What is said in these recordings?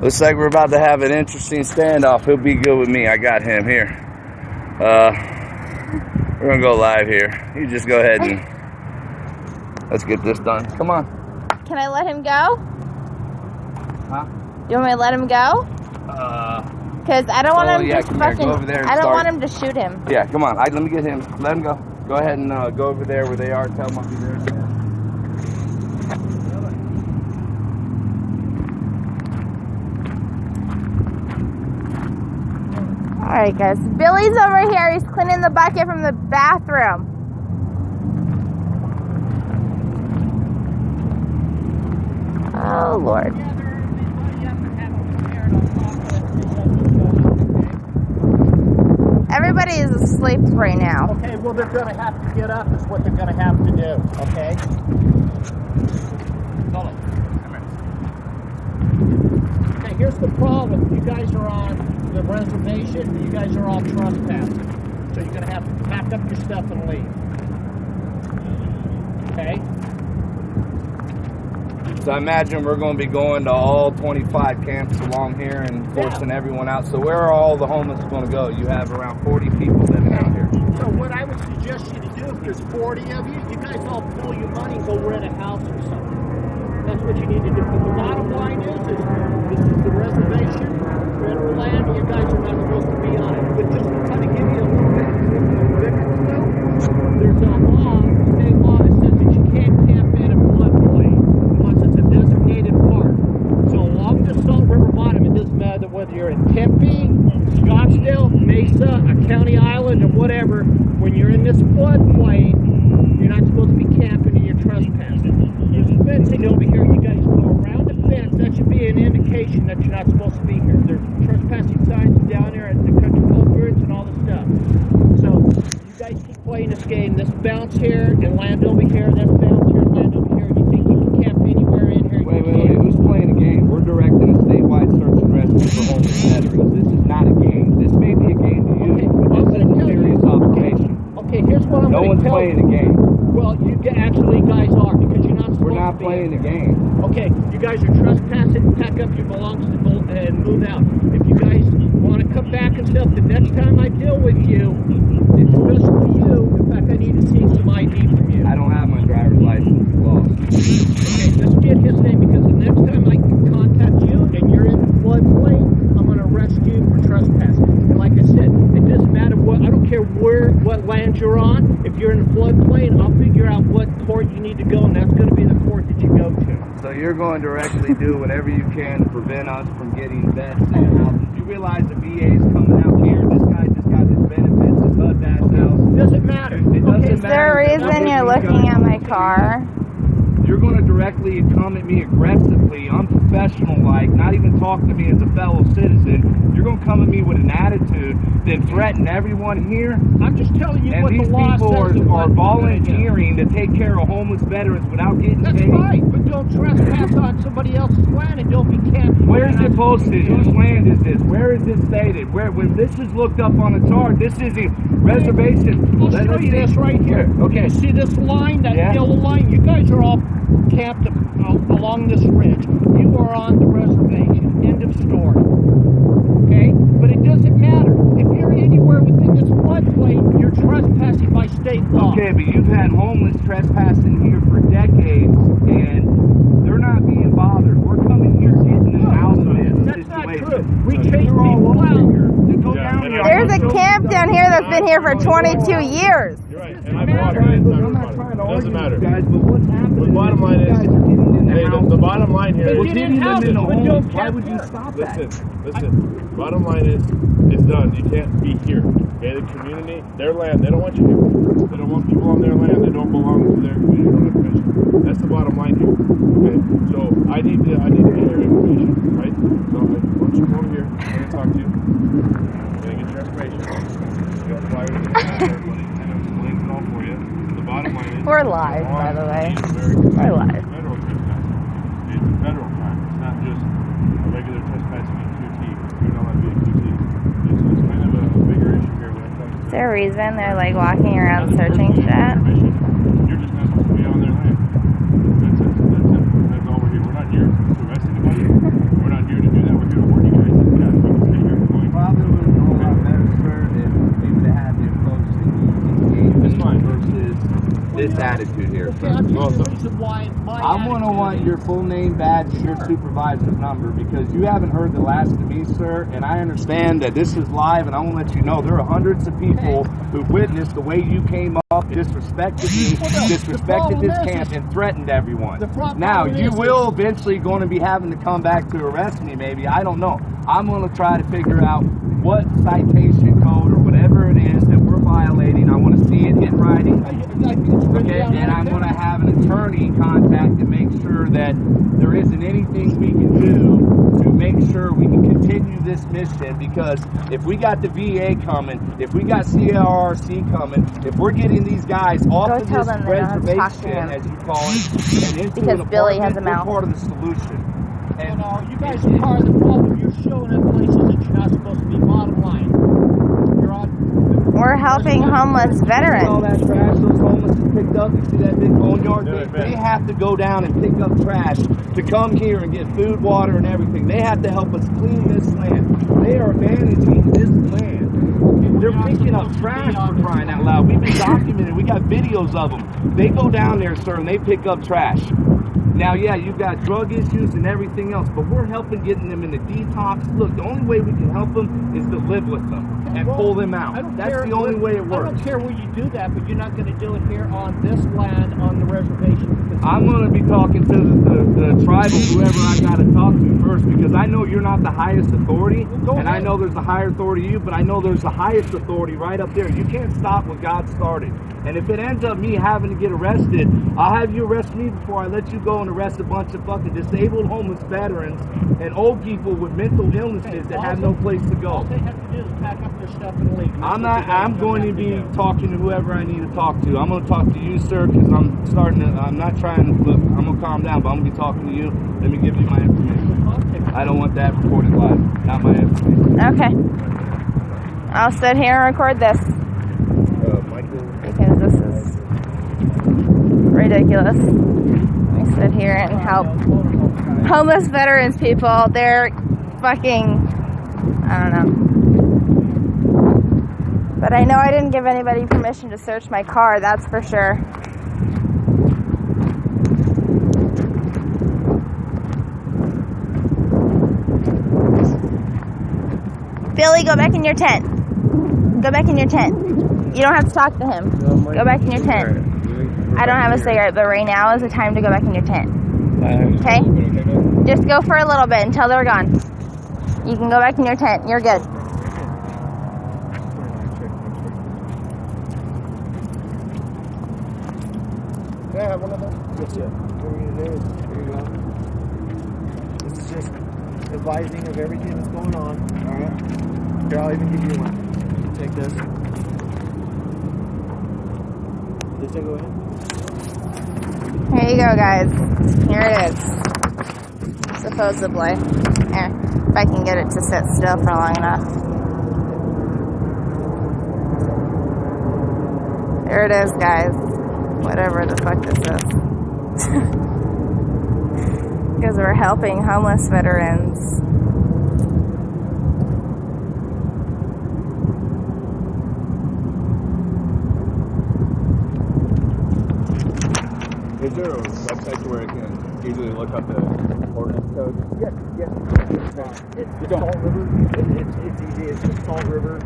Looks like we're about to have an interesting standoff. He'll be good with me. I got him here. We're gonna go live here. You just go ahead and let's get this done. Come on. Can I let him go? Huh? You want me to let him go? Because I don't want him to fucking. I don't want him to shoot him. Yeah, come on. Let me get him. Let him go. Go ahead and go over there where they are. Tell them I'll be there. Alright guys, Billy's over here. He's cleaning the bucket from the bathroom. Oh Lord. Everybody is asleep right now. Okay, well they're going to have to get up is what they're going to have to do, okay? Hold on. Okay, here's the problem. You guys are on the reservation, you guys are all trespassing. So you're going to have to pack up your stuff and leave. Okay? So I imagine we're going to be going to all 25 camps along here and forcing everyone out. So where are all the homeless going to go? You have around 40 people living out here. So what I would suggest you to do, if there's 40 of you, you guys all pull your money and go rent a house or something. That's what you need to do. But the bottom line is this is the reservation, federal land, and you guys are not supposed to be on it. But just to kind of give you a little bit of there's a law, state law that says that you can't camp in a floodplain unless it's a designated park. So along the Salt River bottom, it doesn't matter whether you're in Tempe, Scottsdale, Mesa, a county island, or whatever, when you're in this floodplain, you're not supposed to be camping and you're trespassing. There's fencing over here. You guys go around the fence. That should be an indication that you're not supposed to be here. There's trespassing signs down there at the country club birds and all the stuff. So you guys keep playing this game. This bounce here and land over here. This bounce here and land over here. You think you can camp anywhere in here? Wait. Who's playing a game? We're directing a statewide search and rescue for homeless veterans. This is not a game. This may be a game to you, but this is a serious operation. Okay, here's what I'm going to tell you. No one's playing a game. Well, you actually guys are, because you're not supposed to be. We're not playing a game. Okay, you guys are trespassing, pack up your belongings and move out. If you guys want to come back and stuff, the next time I deal with you, especially you, in fact, I need to see some ID from you. I don't have my driver's license. It's lost. Okay, let's get his name, because the next time I contact you and you're in the floodplain, I'm going to arrest you for trespassing. And like I said, it doesn't matter what, I don't care what land you're on. If you're in a floodplain, I'll figure out what court you need to go, and that's going to be the court that you go to. So you're going to directly do whatever you can to prevent us from getting vets in houses. You realize the VA is coming out here. This guy just got his benefits, his HUD badge now. Doesn't matter. It doesn't Is there a reason you're looking at my car? You're going to directly come at me aggressively, unprofessional-like, not even talk to me as a fellow citizen. You're going to come at me with an attitude, then threaten everyone here. I'm just telling you and what the law says. And these people are volunteering to take care of homeless veterans without getting paid. That's right, but don't trespass on somebody else's land and don't be camping. Where is it posted? Whose land is this? Where is it stated? When this is looked up on a chart, this is a reservation. I'll show you this right here. Okay. You see this line, that yellow line? You guys are all camped along this ridge. You are on the reservation. End of story. Okay? But it doesn't matter. If you're anywhere within this floodplain, you're trespassing by state law. Okay, but you've had homeless trespassing here for decades, and they're not being bothered. We're coming here getting them out of this That's situation. not true. We chase people out. Go down here. There's a camp down here that's been here for 22 years. You're right, and I've walked it. I'm not trying to argue Doesn't matter. with you guys, but what's happening? The bottom line is, the bottom line here We're is, getting them in the homes. Why would you stop that? listen, bottom line is, it's done. You can't be here. Okay, the community, their land, they don't want you here. They don't want people on their land. They don't belong to their community. They don't have permission. That's the bottom line here. Okay, so I need to get your information, right? So I want you to come over here. I'm going to talk to you. I'm going to get your information. You got flyers in the back, everybody. And I'm explaining it all for you. The bottom line is, We're live, by the way. We're live. Federal trespass. It's a federal crime. It's not just a regular trespassing in QT. You're not allowed to be a QT. It's kind of a bigger issue here when it comes to... Is there a reason they're like walking around searching shit? You're just not supposed to be on their land. That's it. That's all we're here. We're not here to arrest anybody. attitude here. Okay, I'm telling you the reason why I'm going to want your full name, badge, and your supervisor's number, because you haven't heard the last of me, sir, and I understand that this is live, and I want to let you know there are hundreds of people who witnessed the way you came up, disrespected me, disrespected this camp, and threatened everyone. Now, you will eventually going to be having to come back to arrest me, maybe. I don't know. I'm going to try to figure out what citation code or whatever it is that we're violating. I want to see it in writing. Okay, and I'm going to have an attorney contact to make sure that there isn't anything we can do to make sure we can continue this mission, because if we got the VA coming, if we got CRRC coming, if we're getting these guys off of this reservation, as you call it, and into because Billy has a mouth. We're part of the solution. And no, you guys are part of the problem. You're showing up places that you're not supposed to be. Bottom line, you're on. We're helping homeless veterans. All that trash those homeless is picked up. You see that big boneyard? They have to go down and pick up trash to come here and get food, water, and everything. They have to help us clean this land. They are managing this land. They're picking up trash, for crying out loud. We've been documenting. We got videos of them. They go down there, sir, and they pick up trash. Now, yeah, you've got drug issues and everything else, but we're helping getting them in the detox. Look, the only way we can help them is to live with them and pull them out. That's the only way it works. I don't care where you do that, but you're not going to do it here on this land on the reservation. I'm going to be talking to the tribal, whoever I got to talk to first, because I know you're not the highest authority, and I know there's a higher authority to you, but I know there's the highest authority right up there. You can't stop what God started. And if it ends up me having to get arrested, I'll have you arrest me before I let you go and arrest a bunch of fucking disabled homeless veterans and old people with mental illnesses that have no place to go. All they have to do is pack up their stuff and leave. I'm going to be talking to whoever I need to talk to. I'm going to talk to you, sir, because I'm not trying to, look, I'm going to calm down, but I'm going to be talking to you. Let me give you my information. I don't want that recorded live, not my information. Okay. I'll sit here and record this. Because this is ridiculous. I sit here and help homeless veterans people. They're fucking, I don't know. But I know I didn't give anybody permission to search my car, that's for sure. Billy, go back in your tent. Go back in your tent. You don't have to talk to him. Go back in your tent. I don't have a cigarette, but right now is the time to go back in your tent. Okay? Just go for a little bit until they're gone. You can go back in your tent. You're good. Can I have one of those? Yes, sir. What we're going to do is, here you go. This is just advising of everything that's going on. Alright? Here, I'll even give you one. Take this. This thing go in? Here you go, guys. Here it is. Supposedly. Here, if I can get it to sit still for long enough. There it is, guys. Whatever the fuck this is. Because we're helping homeless veterans. Is there a website where I can easily look up the ordinance code? Yes. It's Salt River. It's easy. It's just Salt River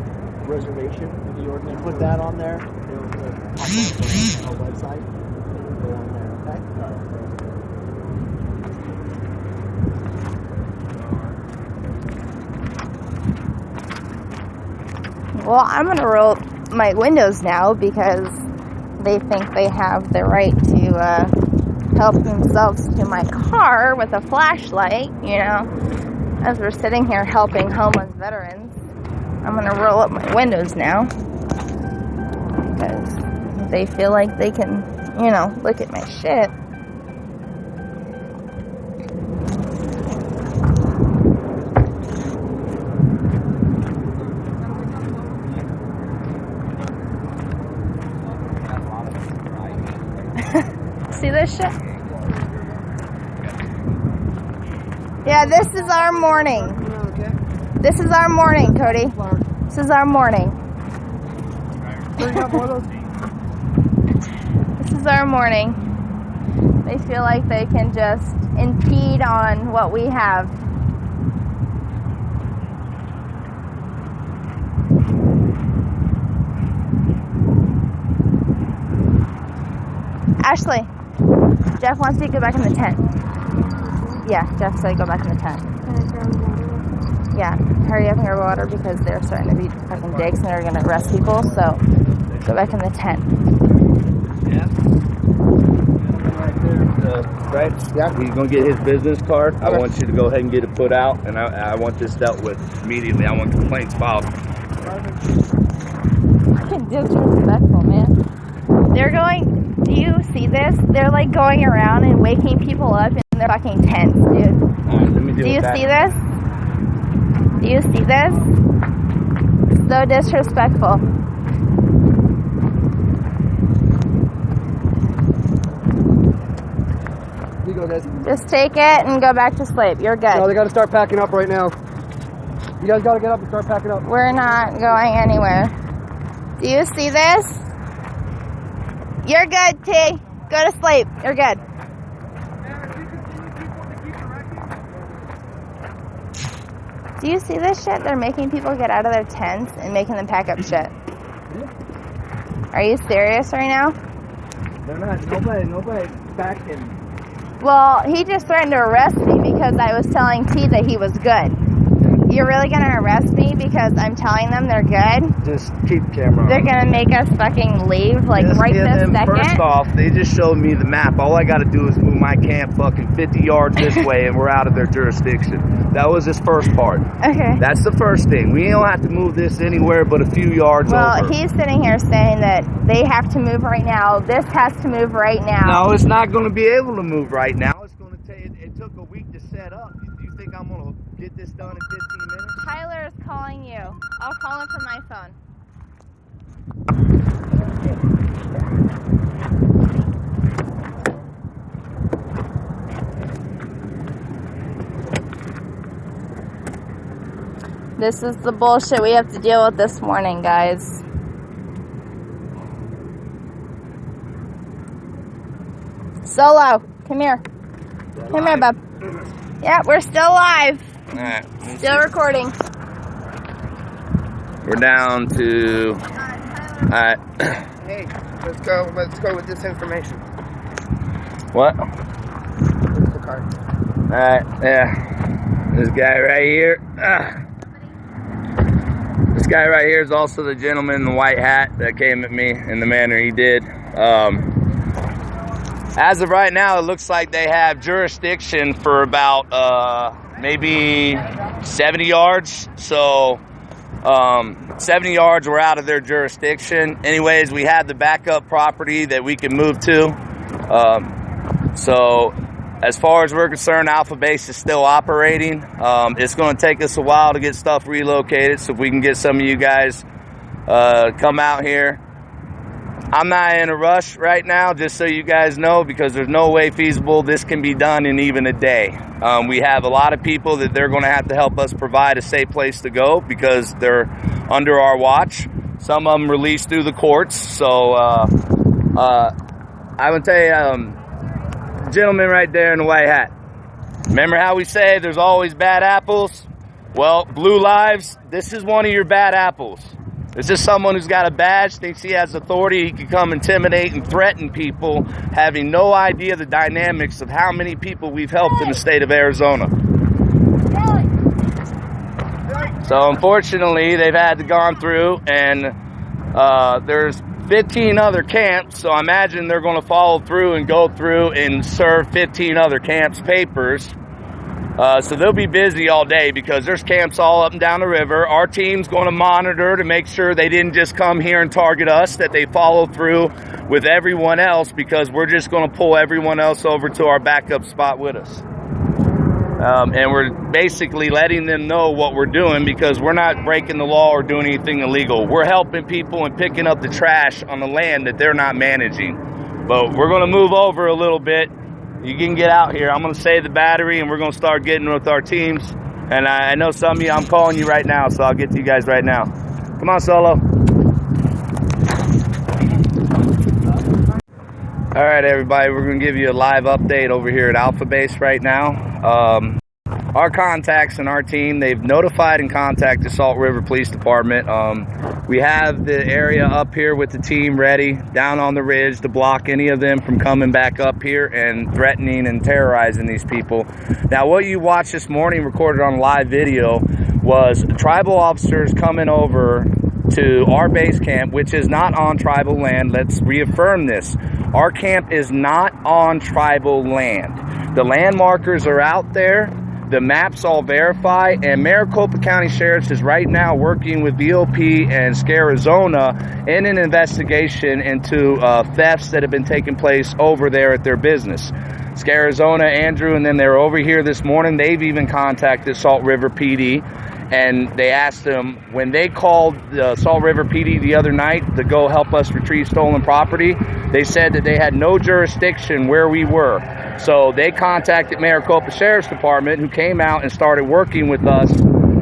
Reservation. The ordinance. Put that on there. It'll pop up on our website. It'll go on there. Okay. Well, I'm going to roll my windows now because they think they have the right to help themselves to my car with a flashlight, you know, as we're sitting here helping homeless veterans. I'm going to roll up my windows now because they feel like they can, you know, look at my shit. See this shit? Yeah, this is our morning. This is our morning, Cody. This is our morning. This is is our morning. They feel like they can just impede on what we have. Ashley, Jeff wants you to go back in the tent. Yeah, Jeff said go back in the tent. Yeah, hurry up and grab water because they're starting to be fucking dicks and they're going to arrest people, so go back in the tent. Yeah. Right there, right? Yeah. He's going to get his business card. Okay. I want you to go ahead and get it put out, and I want this dealt with immediately. I want complaints filed. Fucking disrespectful, man. They're going... Do you see this? They're like going around and waking people up in their fucking tents, dude. Alright, let me deal Do you with that. see this? Do you see this? So disrespectful. You go, guys. Just take it and go back to sleep. You're good. No, they gotta start packing up right now. You guys gotta get up and start packing up. We're not going anywhere. Do you see this? You're good, T. Go to sleep. You're good. Do you see this shit? They're making people get out of their tents and making them pack up shit. Are you serious right now? They're not. Nobody backing. Well, he just threatened to arrest me because I was telling T that he was good. You're really gonna arrest me because I'm telling them they're good? Just keep camera on. They're gonna make us fucking leave, like, Just right give this them, second? First off, they just showed me the map. All I gotta do is move my camp fucking 50 yards this way and we're out of their jurisdiction. That was his first part. Okay. That's the first thing. We don't have to move this anywhere but a few yards Well, over. he's sitting here saying that they have to move right now. This has to move right now. No, it's not going to be able to move right now. It's going to take. It took a week to set up. Do you think I'm going to get this done in 15 minutes? Tyler is calling you. I'll call him from my phone. This is the bullshit we have to deal with this morning, guys. Solo, come here. Come here, bub. Yeah, we're still live. All right. Still recording. We're down to. All right. Hey, let's go with this information. What? Here's the card. All right. Yeah. This guy right here. This guy right here is also the gentleman in the white hat that came at me in the manner he did. As of right now, it looks like they have jurisdiction for about maybe 70 yards. So 70 yards, we're out of their jurisdiction. Anyways, we have the backup property that we can move to. So as far as we're concerned, Alpha Base is still operating. It's going to take us a while to get stuff relocated, so if we can get some of you guys come out here. I'm not in a rush right now, just so you guys know, because there's no way feasible this can be done in even a day. We have a lot of people that they're going to have to help us provide a safe place to go because they're under our watch. Some of them released through the courts. So I would tell you, gentleman right there in the white hat, remember how we say there's always bad apples? Well, Blue Lives, this is one of your bad apples. This is someone who's got a badge, thinks he has authority, he can come intimidate and threaten people, having no idea the dynamics of how many people we've helped in the state of Arizona. So unfortunately, they've had to gone through, and there's 15 other camps, so I imagine they're going to follow through and go through and serve 15 other camps papers. So they'll be busy all day because there's camps all up and down the river. Our team's going to monitor to make sure they didn't just come here and target us, that they follow through with everyone else, because we're just going to pull everyone else over to our backup spot with us. And we're basically letting them know what we're doing, because we're not breaking the law or doing anything illegal. We're helping people and picking up the trash on the land that they're not managing. But we're going to move over a little bit. You can get out here. I'm going to save the battery, and we're going to start getting with our teams. And I know some of you, I'm calling you right now, so I'll get to you guys right now. Come on, Solo. All right, everybody, we're going to give you a live update over here at Alpha Base right now. Our contacts and our team, they've notified and contacted Salt River Police Department. We have the area up here with the team ready down on the ridge to block any of them from coming back up here and threatening and terrorizing these people. Now, what you watched this morning recorded on live video was tribal officers coming over to our base camp, which is not on tribal land. Let's reaffirm this. Our camp is not on tribal land. The land markers are out there. The maps all verify, and Maricopa County Sheriff's is right now working with VOP and Scarizona in an investigation into thefts that have been taking place over there at their business. Scarizona, Andrew, and then they're over here this morning. They've even contacted Salt River PD, and they asked them, when they called the Salt River PD the other night to go help us retrieve stolen property, they said that they had no jurisdiction where we were. So they contacted Maricopa Sheriff's Department, who came out and started working with us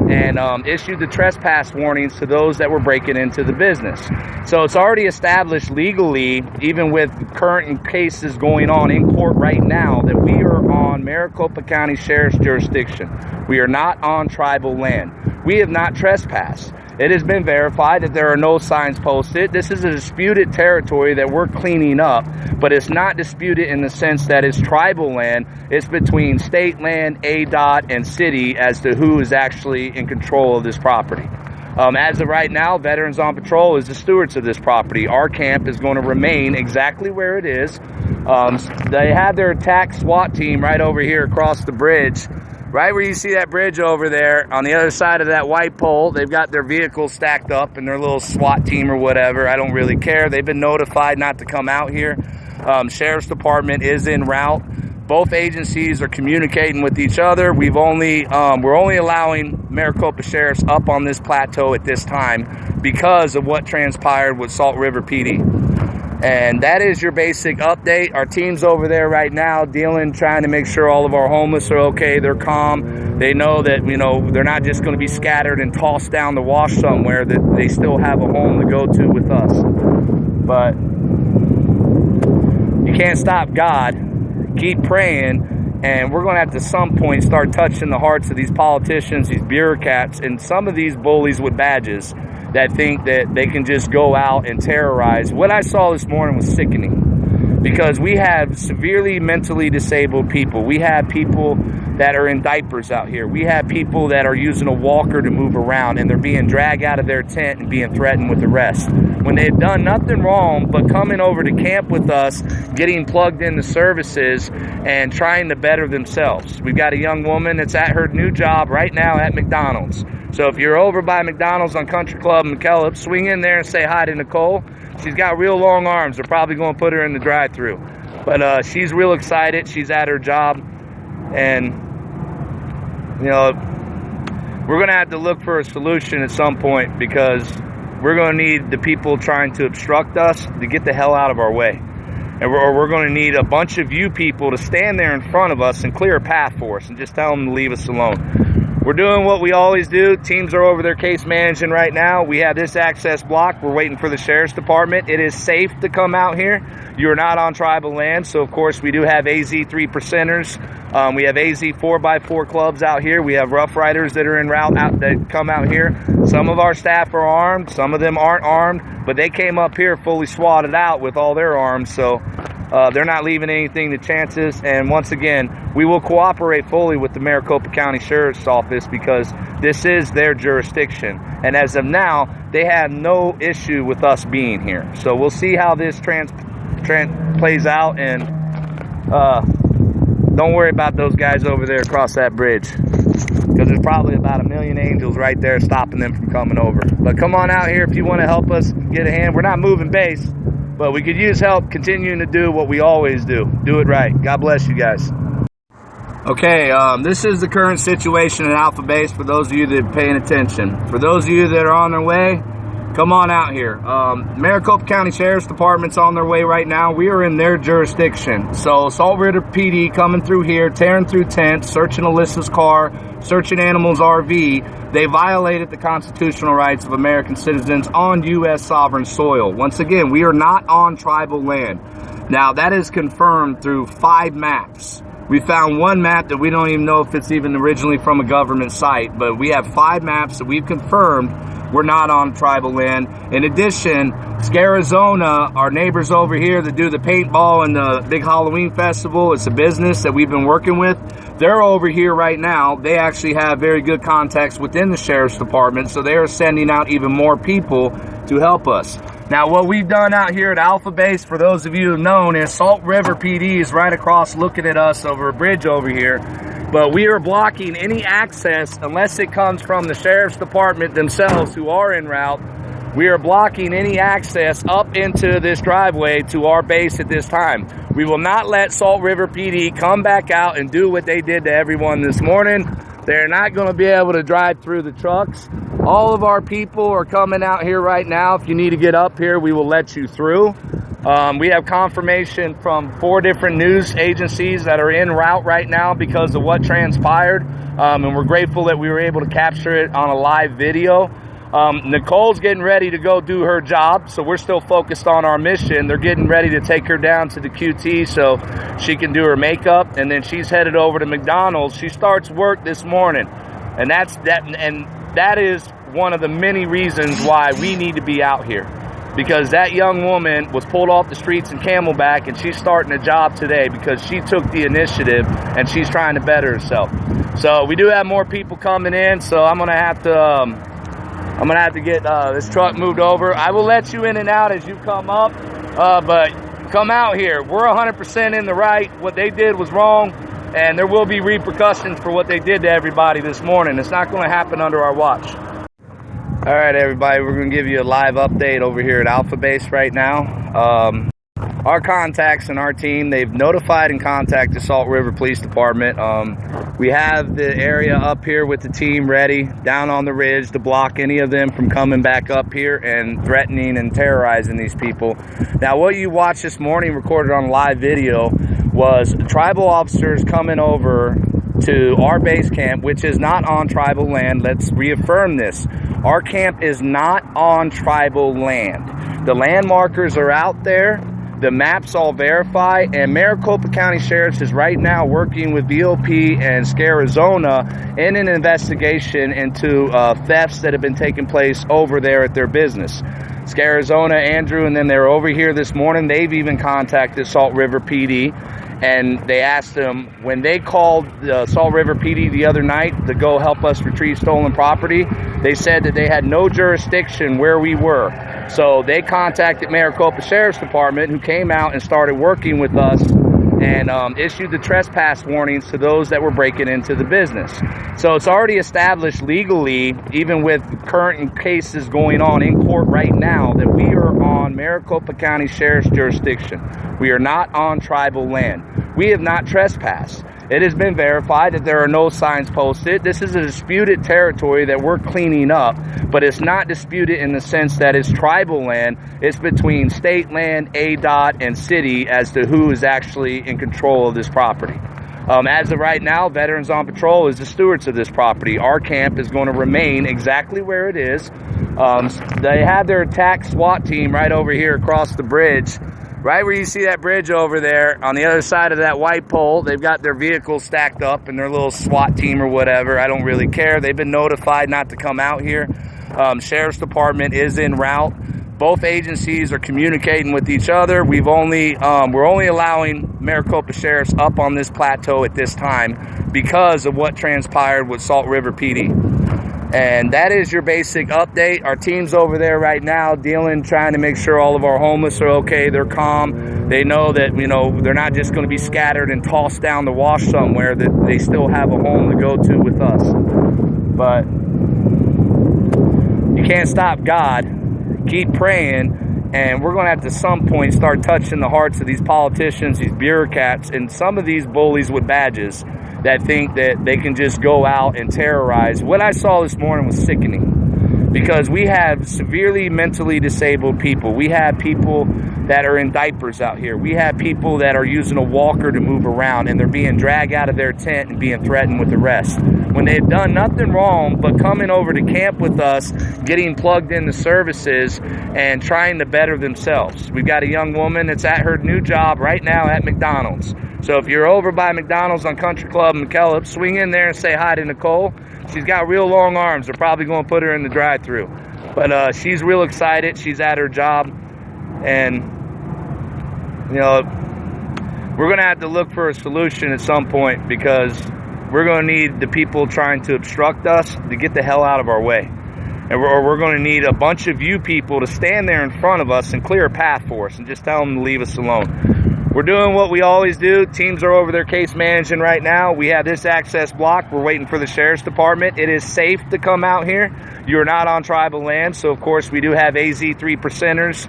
and issued the trespass warnings to those that were breaking into the business. So it's already established legally, even with current cases going on in court right now, that we are on Maricopa County Sheriff's jurisdiction. We are not on tribal land. We have not trespassed. It has been verified that there are no signs posted. This is a disputed territory that we're cleaning up, but it's not disputed in the sense that it's tribal land. It's between state land, ADOT, and city as to who is actually in control of this property. As of right now, Veterans on Patrol is the stewards of this property. Our camp is going to remain exactly where it is. They have their attack SWAT team right over here across the bridge. Right where you see that bridge over there, on the other side of that white pole, they've got their vehicles stacked up and their little SWAT team or whatever. I don't really care. They've been notified not to come out here. Sheriff's Department is en route. Both agencies are communicating with each other. We're only allowing Maricopa Sheriffs up on this plateau at this time because of what transpired with Salt River PD. And that is your basic update. Our team's over there right now trying to make sure all of our homeless are okay. They're calm. They know that, they're not just going to be scattered and tossed down the wash somewhere, that they still have a home to go to with us. But you can't stop God. Keep praying, and we're going to have to some point start touching the hearts of these politicians, these bureaucrats, and some of these bullies with badges that think that they can just go out and terrorize. What I saw this morning was sickening, because we have severely mentally disabled people. We have people that are in diapers out here. We have people that are using a walker to move around, and they're being dragged out of their tent and being threatened with arrest when they've done nothing wrong but coming over to camp with us, getting plugged into services and trying to better themselves. We've got a young woman that's at her new job right now at McDonald's. So if you're over by McDonald's on Country Club and McKellips, swing in there and say hi to Nicole. She's got real long arms. They're probably going to put her in the drive-thru. But she's real excited. She's at her job. And, we're going to have to look for a solution at some point, because we're going to need the people trying to obstruct us to get the hell out of our way. And we're going to need a bunch of you people to stand there in front of us and clear a path for us and just tell them to leave us alone. We're doing what we always do. Teams are over their case managing right now. We have this access blocked. We're waiting for the Sheriff's Department. It is safe to come out here. You're not on tribal land, so of course we do have AZ 3%ers. We have AZ 4x4 clubs out here. We have Rough Riders that are en route that come out here. Some of our staff are armed. Some of them aren't armed, but they came up here fully swatted out with all their arms, so they're not leaving anything to chances. And once again, we will cooperate fully with the Maricopa County Sheriff's Office, because this is their jurisdiction. And as of now, they have no issue with us being here. So we'll see how this plays out, and don't worry about those guys over there across that bridge, because there's probably about 1 million angels right there stopping them from coming over. But come on out here if you want to help us get a hand. We're not moving base, but we could use help continuing to do what we always do. Do it right. God bless you guys. Okay, this is the current situation at Alpha Base for those of you that are paying attention. For those of you that are on their way, come on out here. Maricopa County Sheriff's Department's on their way right now. We are in their jurisdiction. So Salt River PD coming through here, tearing through tents, searching Alyssa's car, searching Animal's RV. They violated the constitutional rights of American citizens on U.S. sovereign soil. Once again, we are not on tribal land. Now, that is confirmed through 5 maps. We found one map that we don't even know if it's even originally from a government site, but we have 5 maps that we've confirmed we're not on tribal land. In addition, Arizona, our neighbors over here that do the paintball and the big Halloween festival, it's a business that we've been working with. They're over here right now. They actually have very good contacts within the sheriff's department, so they are sending out even more people to help us. Now, what we've done out here at Alpha Base, for those of you who've known, is Salt River PD is right across looking at us over a bridge over here. But we are blocking any access unless it comes from the sheriff's department themselves who are en route. We are blocking any access up into this driveway to our base at this time. We will not let Salt River PD come back out and do what they did to everyone this morning. They're not going to be able to drive through the trucks. All of our people are coming out here right now. If you need to get up here, we will let you through. We have confirmation from 4 different news agencies that are en route right now because of what transpired. And we're grateful that we were able to capture it on a live video. Nicole's getting ready to go do her job, so we're still focused on our mission. They're getting ready to take her down to the QT so she can do her makeup, and then she's headed over to McDonald's. She starts work this morning, and that is one of the many reasons why we need to be out here, because that young woman was pulled off the streets in Camelback, and she's starting a job today because she took the initiative and she's trying to better herself. So we do have more people coming in, so I'm gonna have to get this truck moved over. I will let you in and out as you come up, but come out here. We're 100% in the right. What they did was wrong, and there will be repercussions for what they did to everybody this morning. It's not going to happen under our watch. All right, everybody, we're going to give you a live update over here at Alpha Base right now. Our contacts and our team, they've notified and contacted Salt River Police Department. We have the area up here with the team ready down on the ridge to block any of them from coming back up here and threatening and terrorizing these people. Now, what you watched this morning recorded on live video was tribal officers coming over to our base camp, which is not on tribal land. Let's reaffirm this. Our camp is not on tribal land. The land markers are out there. The maps all verify, and Maricopa County Sheriff's is right now working with VOP and Arizona in an investigation into thefts that have been taking place over there at their business. Arizona, Andrew, and then they're over here this morning. They've even contacted Salt River PD, and they asked them, when they called the Salt River PD the other night to go help us retrieve stolen property, they said that they had no jurisdiction where we were. So they contacted Maricopa Sheriff's Department, who came out and started working with us and issued the trespass warnings to those that were breaking into the business. So it's already established legally, even with current cases going on in court right now, that we are on Maricopa County Sheriff's jurisdiction. We are not on tribal land. We have not trespassed. It has been verified that there are no signs posted. This is a disputed territory that we're cleaning up, but it's not disputed in the sense that it's tribal land. It's between state land, ADOT, and city as to who is actually in control of this property. As of right now, Veterans on Patrol is the stewards of this property. Our camp is going to remain exactly where it is. They have their attack SWAT team right over here across the bridge. Right where you see that bridge over there, on the other side of that white pole, they've got their vehicles stacked up and their little SWAT team or whatever. I don't really care. They've been notified not to come out here. Sheriff's Department is en route. Both agencies are communicating with each other. We're only allowing Maricopa Sheriff's up on this plateau at this time because of what transpired with Salt River PD. And that is your basic update. Our team's over there right now trying to make sure all of our homeless are okay. They're calm. They know that, they're not just going to be scattered and tossed down the wash somewhere, that they still have a home to go to with us. But you can't stop God. Keep praying, and we're going to have to, at some point, start touching the hearts of these politicians, these bureaucrats, and some of these bullies with badges that think that they can just go out and terrorize. What I saw this morning was sickening, because we have severely mentally disabled people. We have people that are in diapers out here. We have people that are using a walker to move around, and they're being dragged out of their tent and being threatened with arrest. when they've done nothing wrong but coming over to camp with us, getting plugged into services and trying to better themselves. We've got a young woman that's at her new job right now at McDonald's. So if you're over by McDonald's on Country Club and McKillop, swing in there and say hi to Nicole. She's got real long arms. They're probably going to put her in the drive-thru. But she's real excited. She's at her job. And, you know, we're going to have to look for a solution at some point, because we're going to need the people trying to obstruct us to get the hell out of our way. And we're going to need a bunch of you people to stand there in front of us and clear a path for us and just tell them to leave us alone. We're doing what we always do. Teams are over their case managing right now. We have this access blocked. We're waiting for the Sheriff's Department. It is safe to come out here. You're not on tribal land, so of course we do have AZ 3%ers.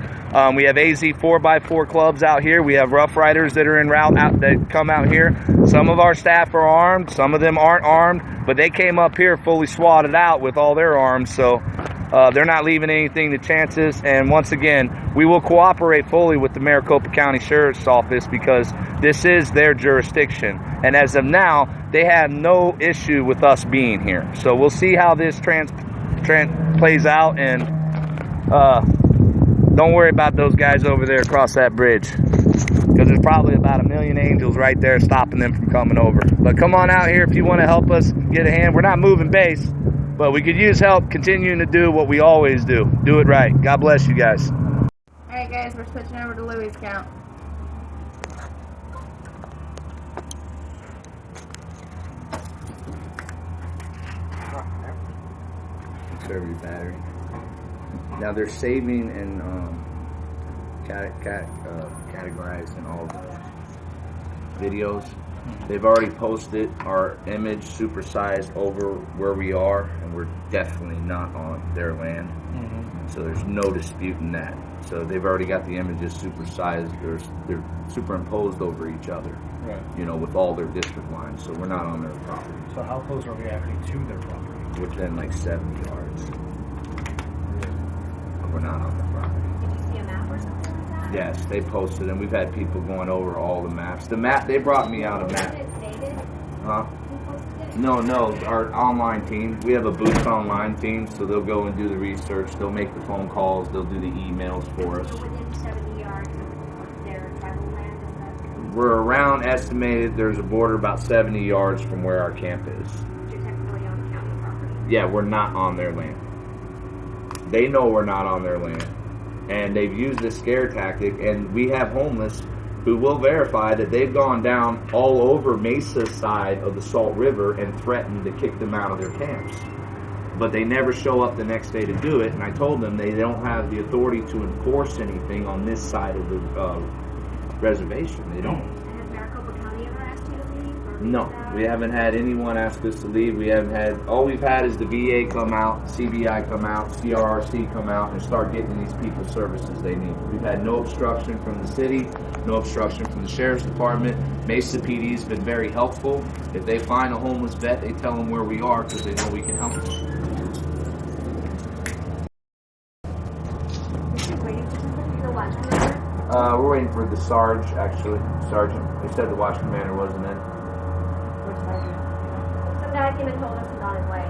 We have AZ 4x4 clubs out here. We have Rough Riders that are en route out that come out here. Some of our staff are armed. Some of them aren't armed, but they came up here fully swatted out with all their arms, so they're not leaving anything to chances. And once again, we will cooperate fully with the Maricopa County Sheriff's Office, because this is their jurisdiction. And as of now, they have no issue with us being here. So we'll see how this plays out. And don't worry about those guys over there across that bridge, because there's probably about 1 million angels right there stopping them from coming over. But come on out here if you want to help us get a hand. We're not moving base, but we could use help continuing to do what we always do. Do it right. God bless you guys. Alright guys, we're switching over to Louis' count. Conserve your battery. Now they're saving and categorizing all the videos. They've already posted our image supersized over where we are, and we're definitely not on their land. So there's no disputing that. So they've already got the images supersized. They're superimposed over each other, Right. you know, with all their district lines. So we're not on their property. So how close are we actually to their property? Within like 70 yards. We're not on their property. Did you see a map or something like that? Yes, they posted, and we've had people going over all the maps. The map, they brought me out a map. Did it state it? Huh? Who posted it? No, our online team. We have a Boost Online team, so they'll go and do the research. They'll make the phone calls. They'll do the emails for us. So within 70 yards of their tribal land, is that We're around estimated, there's a border about 70 yards from where our camp is. you're technically on county property? Yeah, we're not on their land. They know we're not on their land. And they've used this scare tactic, and we have homeless who will verify that they've gone down all over Mesa's side of the Salt River and threatened to kick them out of their camps. But they never show up the next day to do it, and I told them they don't have the authority to enforce anything on this side of the reservation. They don't. And has Maricopa County ever asked you to leave? Or No, we haven't had anyone ask us to leave. We haven't had, all we've had is the VA come out, CBI come out, CRRC come out and start getting these people services they need. We've had no obstruction from the city, no obstruction from the Sheriff's Department. Mesa PD's been very helpful. If they find a homeless vet, they tell them where we are because they know we can help them. You're waiting for somebody to watch commander? We're waiting for the sergeant. They said the watch commander wasn't in. Which sergeant? Some guy came and told us he's on his way.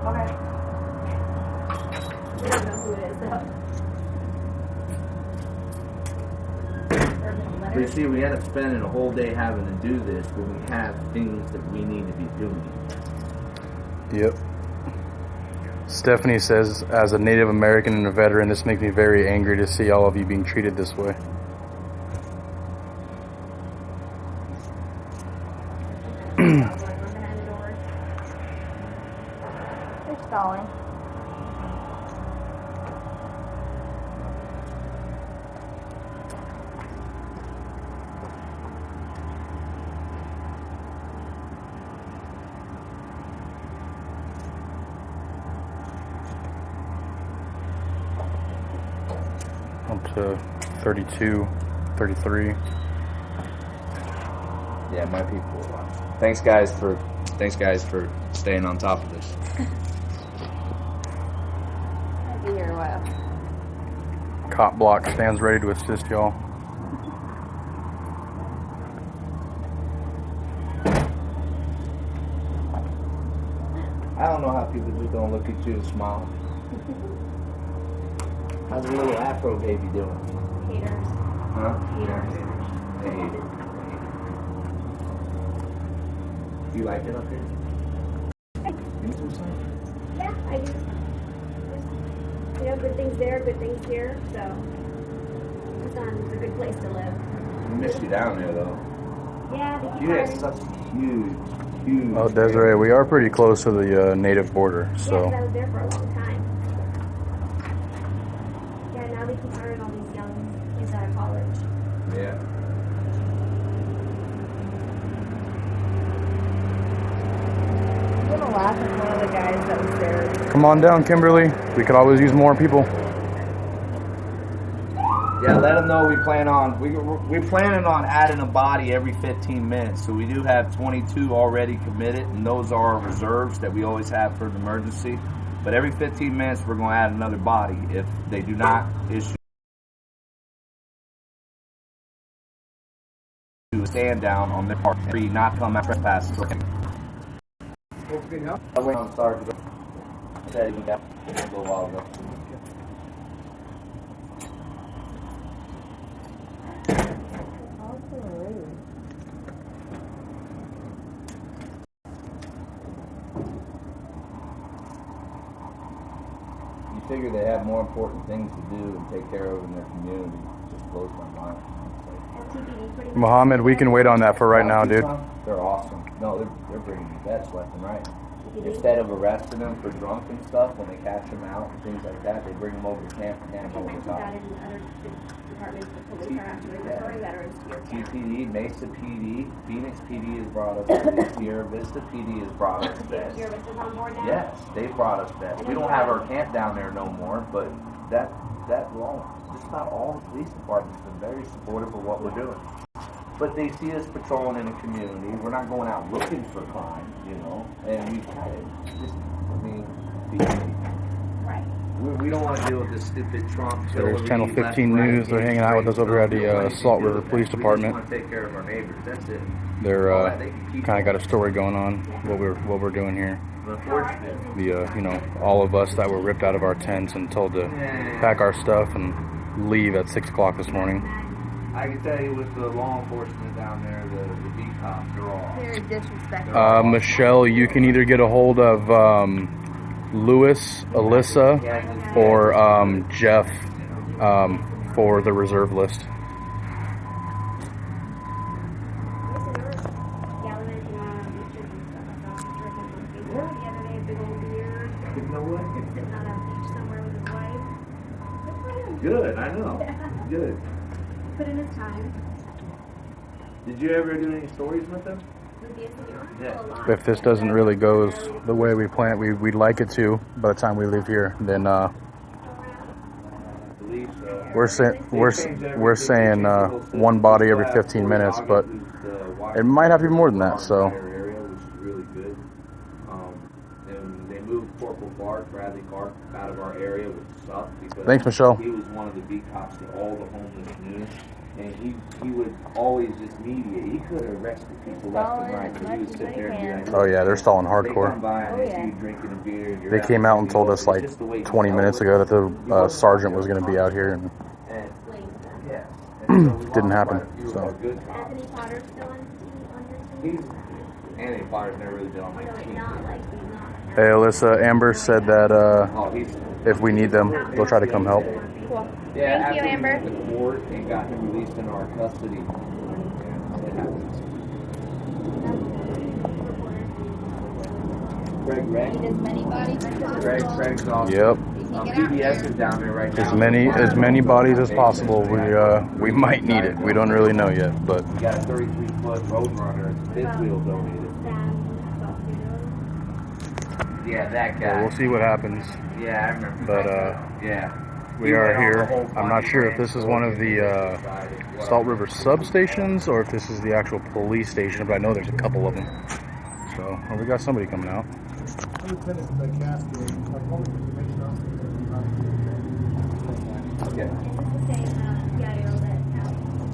Okay. We don't know who it is, though. But you see, we end up spending a whole day having to do this when we have things that we need to be doing. Yep. Stephanie says, as a Native American and a veteran, this makes me very angry to see all of you being treated this way. They're stalling. Up to 32, 33. Yeah, my people will watch. Thanks guys for staying on top of this. I'll be here a while. Cop block stands ready to assist y'all. I don't know how people just don't look at you and smile. How's the little Afro baby doing? Haters. Huh? Haters. They hate it. Do you like it up here? Yeah, I do. You know, good things there, good things here, so it's a good place to live. We miss you down there though. Yeah, they keep You had hiring. such a huge. Oh, Desiree, we are pretty close to the native border, Yeah, 'cause so I was there for a long time. Yeah, now they keep hiring all these young kids out of college. Yeah. I'm gonna laugh at one of the guys that was there. come on down, Kimberly. We could always use more people. Yeah, let them know we're planning on adding a body every 15 minutes. So we do have 22 already committed, and those are reserves that we always have for an emergency. But every 15 minutes, we're going to add another body if they do not issue a stand down on their part. Not come out trespass. I went on Sergeant. Said he got a little while ago. You figure they have more important things to do and take care of in their community. It just blows my mind. LTPD pretty much. Mohammed, we can wait on that for right now, dude. They're awesome. No, they're bringing you vets left and right. Instead of arresting them for drunk and stuff, when they catch them out and things like that, they bring them over to camp and hand them I over mentioned to that in other departments, the police are actually referring veterans to your camp. TPD, Mesa PD, Phoenix PD has brought us vets. Sierra Vista PD has brought us vets. Your Vista's on board now? Yes, they brought us vets. We don't have our camp down there no more, but that long, just about all the police departments have been very supportive of what we're doing. But they see us patrolling in the community. We're not going out looking for crime, you know, and we kind of just, Right. we don't want to deal with this stupid Trump. So there's Channel 15 News. They're hanging out with us over at the Salt River Police Department. We just want to take care of our neighbors. That's it. They're kind of got a story going on what we're doing here. Unfortunately. All of us that were ripped out of our tents and told to pack our stuff and leave at 6 o'clock this morning. I can tell you with the law enforcement down there, the beat cops, they're all Very disrespectful. Michelle, you can either get a hold of Lewis, Alyssa, or Jeff for the reserve list. Good, I know. Good. Put in his time. Did you ever do any stories with them? Yeah. If this doesn't really go the way we plan it, we'd like it to by the time we leave here, then we're saying one body every 15 minutes, but it might have to be more than that. So. Bradley Clark out of our area, which sucked because thanks, Michelle. He was one of the beat cops that all the homeless knew, and he would always just mediate. He could have arrested people left and right, but he would sit there and be like, oh yeah, they're stalling they hardcore. come by and they see you drinking a beer. And you're They came out and told us like 20 minutes ago that the sergeant was going to be out here, and didn't happen. So. Anthony Potter's still on your team? Anthony Potter's never really been on my team. Hey, Alyssa, Amber said that if we need them, they'll try to come help. Cool. Yeah, Thank you, Amber. after we went to court and got him released in our custody. Yeah, it happens. Greg. Need as many bodies as possible. Craig's awesome. Yep. PBS is down there right now. As many bodies as possible. We might need it. We don't really know yet, but We got a 33-foot Roadrunner, fifth wheel donated. Yeah, that guy. we'll see what happens. Yeah, I remember. But yeah. we are here. I'm not sure if this is one of the Salt River substations or if this is the actual police station, but I know there's a couple of them. So we got somebody coming out. Okay. Is this the same PIO that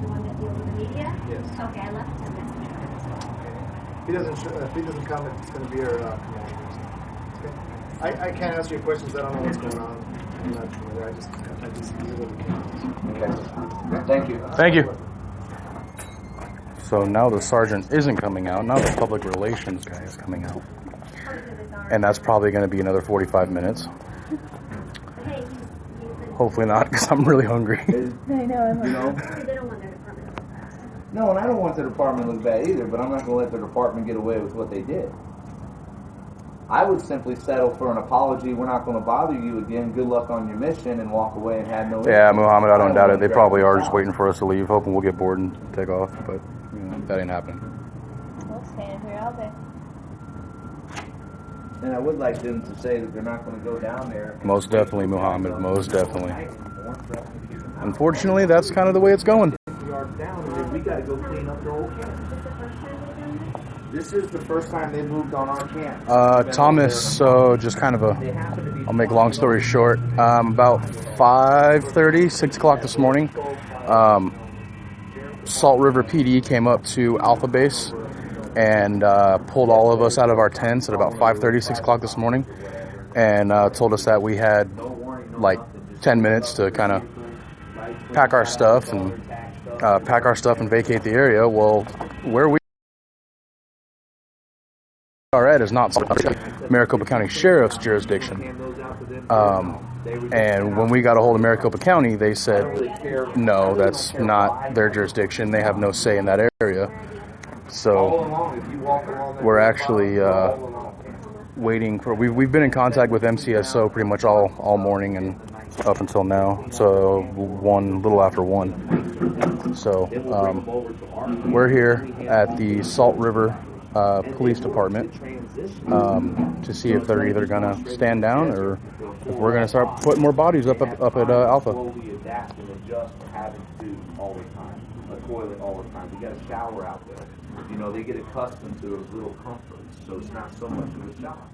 the one that deals with the media? Yes. Okay, I left him a message. If he doesn't come, it's going to be our commander. It's going I can't answer your questions. I don't know what's going on. I'm not familiar. I just literally can't. Okay. Thank you. Thank you. So now the sergeant isn't coming out. Now the public relations guy is coming out. And that's probably going to be another 45 minutes. Hopefully not, because I'm really hungry. I know. You know? They don't want their department to look bad. No, and I don't want the department to look bad either, but I'm not going to let the department get away with what they did. I would simply settle for an apology. We're not going to bother you again. Good luck on your mission, and walk away and have no. Yeah, Muhammad, I don't doubt it. They probably are just waiting for us to leave, hoping we'll get bored and take off. But you know, that ain't happening. We'll stand here all day. And I would like them to say that they're not going to go down there. Most definitely, Muhammad. Most definitely. Unfortunately, that's kind of the way it's going. We got to go clean up their old camp. This is the first time they moved on our camp. Thomas, so just kind of I'll make long story short, about 5:30, 6 o'clock this morning, Salt River PD came up to Alpha Base and pulled all of us out of our tents at about 5:30, 6 o'clock this morning, and told us that we had like 10 minutes to kind of pack our stuff and vacate the area. Well, where we are at is not Maricopa County Sheriff's jurisdiction. And when we got a hold of Maricopa County, they said, no, that's not their jurisdiction. They have no say in that area. So we're actually waiting for, we've been in contact with MCSO pretty much all morning and up until now. So little after 1. So we're here at the Salt River Police Department to see if they're either going to stand down or if we're going to start putting more bodies up at Alpha. Adapt and adjust for having food all the time, a toilet all the time. We got a shower out there. You know, they get accustomed to those little comforts, so it's not so much of a shock.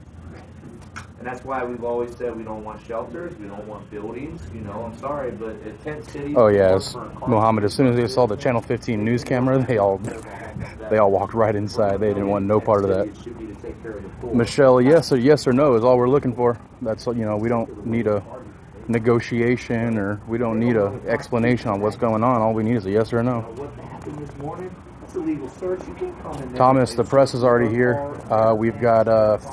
And that's why we've always said we don't want shelters, we don't want buildings. You know, I'm sorry, but at Tent City. Oh yes, Muhammad. As soon as they saw the Channel 15 news camera, they all walked right inside. They didn't want no part of that. Michelle, yes or no is all we're looking for. That's, you know, we don't need a negotiation or we don't need a explanation on what's going on. All we need is a yes or a no. Thomas, the press is already here. We've got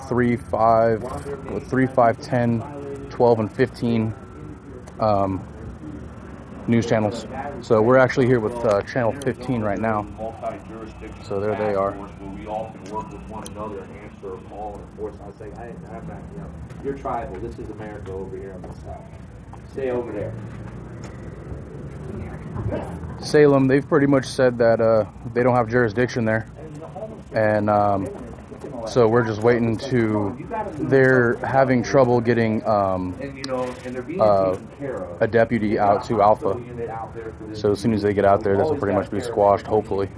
3, 5, 10, 12, and 15 news channels. So we're actually here with Channel 15 right now. So there they are. We all can work with one another and answer a call and enforce. I say, I'm not, you know, you're tribal. This is America over here on this side. Stay over there. Salem, they've pretty much said that they don't have jurisdiction there, and so we're just waiting to. They're having trouble getting a deputy out to Alpha. So as soon as they get out there, this will pretty much be squashed, hopefully.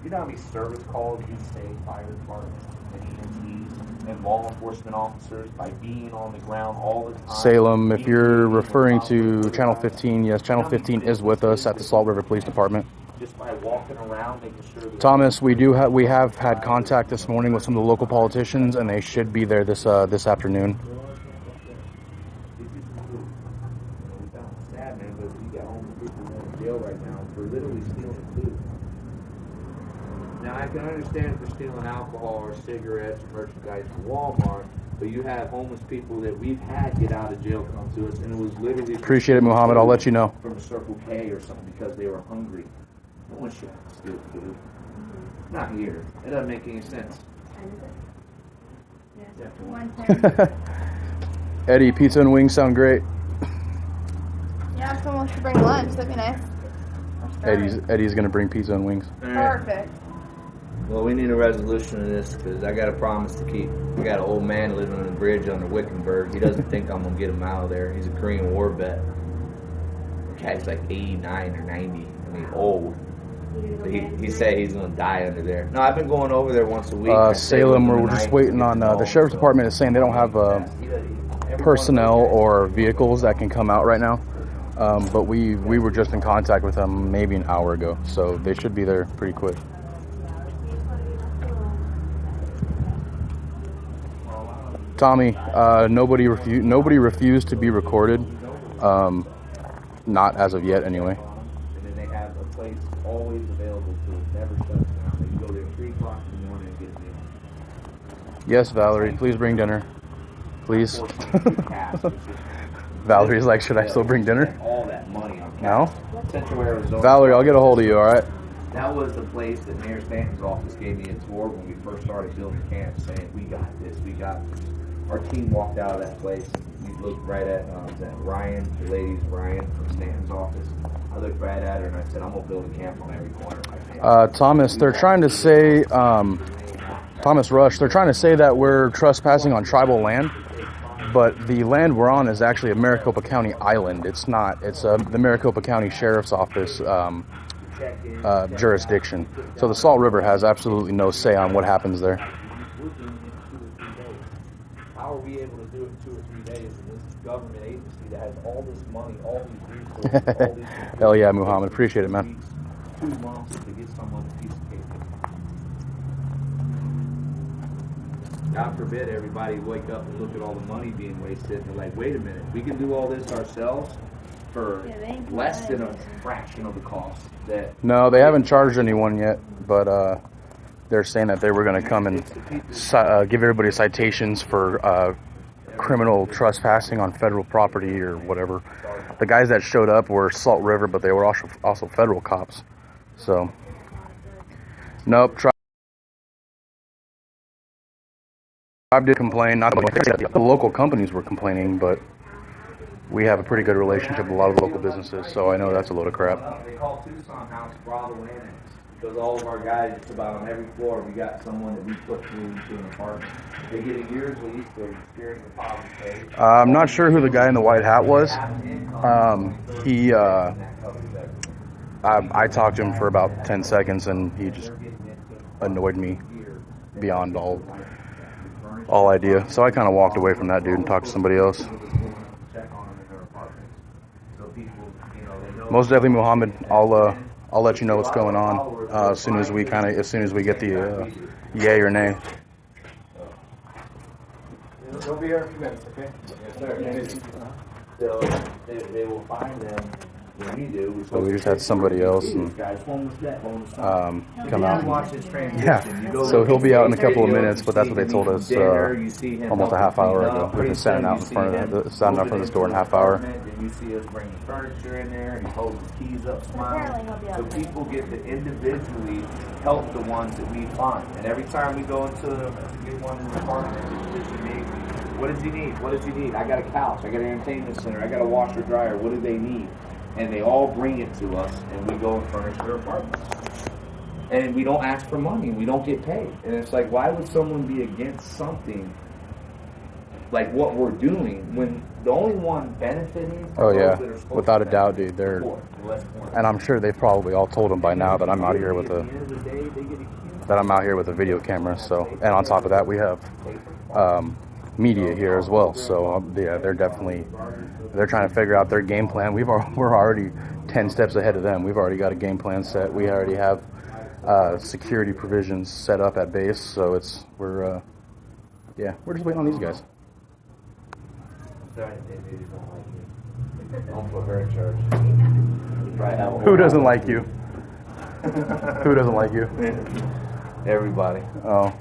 You know how many service calls you save fire departments and EMTs and law enforcement officers by being on the ground all the time? Salem, if you're referring to Channel 15, yes, Channel 15 is with us at the Salt River Police Department. Just by walking around, making sure that Thomas, we have had contact this morning with some of the local politicians, and they should be there this afternoon. It's sad, man, but we got homeless people in jail right now for literally stealing food. Now, I can understand if they're stealing alcohol or cigarettes or merchandise from Walmart, but you have homeless people that we've had get out of jail come to us, and it was literally... Appreciate it, Muhammad. I'll let you know. From a Circle K or something because they were hungry. No one should steal food. Not here. It doesn't make any sense. Eddie, pizza and wings sound great. Yeah, if someone should bring lunch, that'd be nice. Eddie's gonna bring pizza and wings. Perfect. Well, we need a resolution of this because I got a promise to keep. We got an old man living on the bridge under Wickenburg. He doesn't think I'm going to get him out of there. He's a Korean War vet. The guy's like 89 or 90. I mean, old. He said he's going to die under there. No, I've been going over there once a week. Salem, we're just waiting on the Sheriff's Department is saying they don't have personnel or vehicles that can come out right now. But we were just in contact with them maybe an hour ago. So they should be there pretty quick. Tommy, nobody refused to be recorded. Not as of yet, anyway. And then they have a place always available to it, never shuts down. They can go there at 3 o'clock in the morning and get a meal. Yes, Valerie, please bring dinner. Please. Valerie's like, should I still bring dinner? All that money on No? Central Arizona. Valerie, I'll get a hold of you, alright? That was the place that Mayor Stanton's office gave me a tour when we first started building camps, saying, we got this, we got this. Our team walked out of that place. We looked right at that Ryan, the lady's Ryan from Stanton's office. I looked right at her and I said, I'm going to build a camp on every corner. Thomas, they're trying to say, Thomas Rush, they're trying to say that we're trespassing on tribal land, but the land we're on is actually a Maricopa County island. It's not. It's the Maricopa County Sheriff's Office jurisdiction. So the Salt River has absolutely no say on what happens there. How are we able to do it in 2 or 3 days in this government agency that has all this money, all these resources, all these Hell yeah, Muhammad. Appreciate it, man. 2 months to get someone a piece of paper. God forbid everybody wake up and look at all the money being wasted and they're like, wait a minute, we can do all this ourselves for less than a fraction of the cost. No, they haven't charged anyone yet, but they're saying that they were going to come and give everybody citations for criminal trespassing on federal property or whatever. The guys that showed up were Salt River, but they were also federal cops. So, nope. Tribe did complain. Not the local companies were complaining, but we have a pretty good relationship with a lot of local businesses, so I know that's a load of crap. They call Tucson House Bravo Annex because all of our guys, just about on every floor, we got someone that we put through into an apartment. They get a year's lease, they're experiencing the poverty pay. I'm not sure who the guy in the white hat was. I talked to him for about 10 seconds, and he just annoyed me beyond all idea. So I kind of walked away from that dude and talked to somebody else. Most definitely, Muhammad. I'll let you know what's going on as soon as we get the yay or nay. They'll be here in a few minutes, okay? Yes, sir. So they will find them when we do. So we just had somebody else and, come out. Yeah. So he'll be out in a couple of minutes, but that's what they told us almost a half hour ago. We've been standing out in front of this door in a half hour. You see us bringing furniture in there, and he holds the keys up, smiling. So people get to individually help the ones that we find. And every time we go into get one in the apartment, what does he need? What does he need? I got a couch. I got an entertainment center. I got a washer dryer. What do they need? And they all bring it to us, and we go and furnish their apartments. And we don't ask for money. We don't get paid. And it's like, why would someone be against something like what we're doing when the only one benefiting? Oh yeah, without a doubt, dude. And I'm sure they've probably all told them by now that I'm out here with a video camera. So, and on top of that, we have media here as well. So yeah, they're trying to figure out their game plan. We're already 10 steps ahead of them. We've already got a game plan set. We already have security provisions set up at base. So we're just waiting on these guys. Don't put her in charge. Who doesn't like you? Who doesn't like you? Everybody. Oh.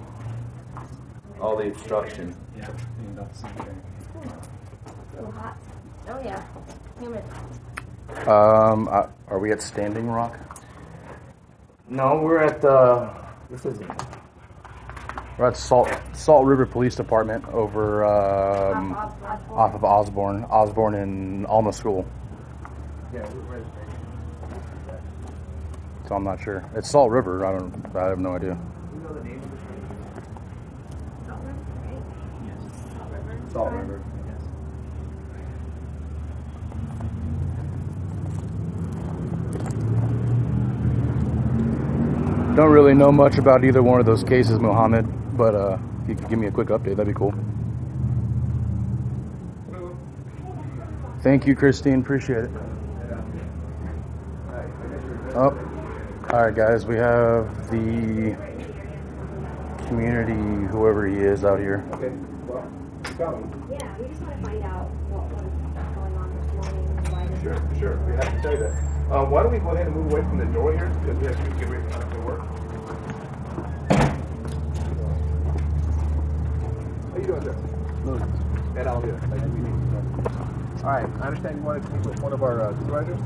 All the obstruction. Yeah, about the same thing. A little hot. Oh yeah. Humid. Are we at Standing Rock? No, we're at this isn't. We're at Salt River Police Department over off of Osborne and Alma School. Yeah, we're So I'm not sure. It's Salt River. I have no idea. You know the name of the street? Salt River, right? Yes. Salt River. Salt River. Yes. Don't really know much about either one of those cases, Muhammad, but if you could give me a quick update, that'd be cool. Thank you, Christine. Appreciate it. Oh, all right, guys. We have the community, whoever he is, out here. Yeah, we just want to find out what was going on this morning and why this Sure. We have to tell you that. Why don't we go ahead and move away from the door here because we have to get ready to work. How you doing, sir? Louis. And I'll do it. Nice to meet you. All right. I understand you wanted to meet with one of our supervisors.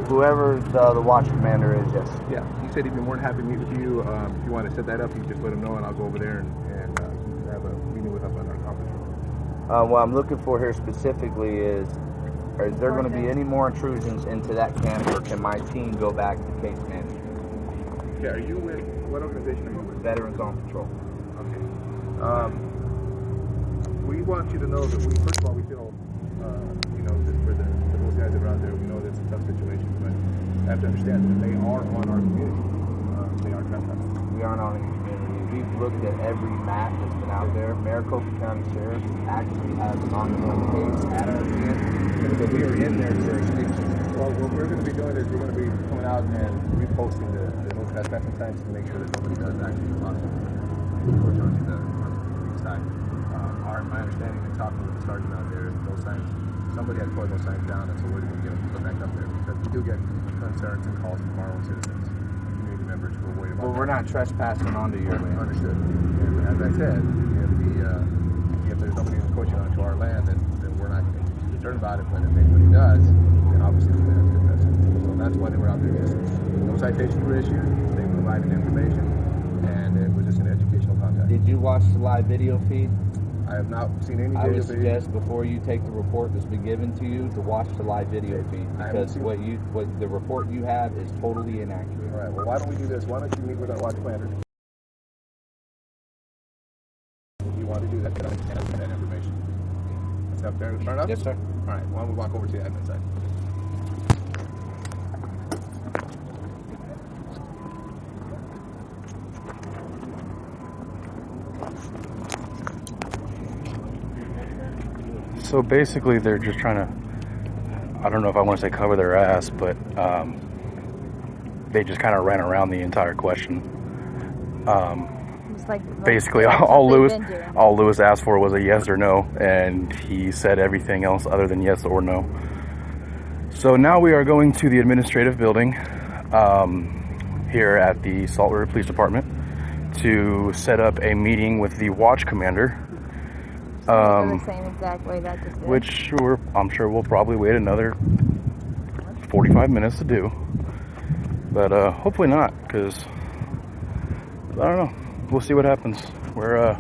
Whoever the watch commander is, yes. Yeah. He said he'd be more than happy to meet with you. If you want to set that up, you just let him know, and I'll go over there and have a meeting with us on our conference room. What I'm looking for here specifically is there going to be any more intrusions into that camp, or can my team go back to case management? Yeah. Are you with what organization are you with? Veterans on Patrol. Okay. We want you to know that first of all, we feel, that for those guys that are out there, we know that it's a tough situation, but you have to understand that they are on our community. They are trespassing. We aren't on any community. We've looked at every map that's been out there. Maricopa County Sheriff actually has an ongoing case at our camp, but we are in their jurisdiction. Well, what we're going to be doing is we're going to be coming out and reposting the no trespassing signs to make sure that nobody does actually cross on the side. My understanding and talking with the sergeant out there is those signs, somebody had put those signs down, and so we're going to get them put back up there because we do get concerns and calls from our own citizens, community members who are worried about. Well, we're not trespassing onto your land. Understood. And as I said, if there's nobody encroaching onto our land, then we're not concerned about it. But if anybody does, then obviously we're going to address it. So that's why they were out there. Just no citations were issued. They provided information, and it was just an educational contact. Did you watch the live video feed? I have not seen any I video would suggest before you take the report that's been given to you to watch the live video feed, because what the report you have is totally inaccurate. All right. Well, why don't we do this? Why don't you meet with our watch planner? If you want to do that, get that information. Is that fair to start up? Yes, sir. All right. Why don't we walk over to the admin side? So basically, they're just trying to, I don't know if I want to say cover their ass, but they just kind of ran around the entire question. Basically, all Lewis asked for was a yes or no, and he said everything else other than yes or no. So now we are going to the administrative building here at the Salt River Police Department to set up a meeting with the watch commander. The same exact way that just did. Which I'm sure we'll probably wait another 45 minutes to do, but hopefully not, because I don't know. We'll see what happens. We're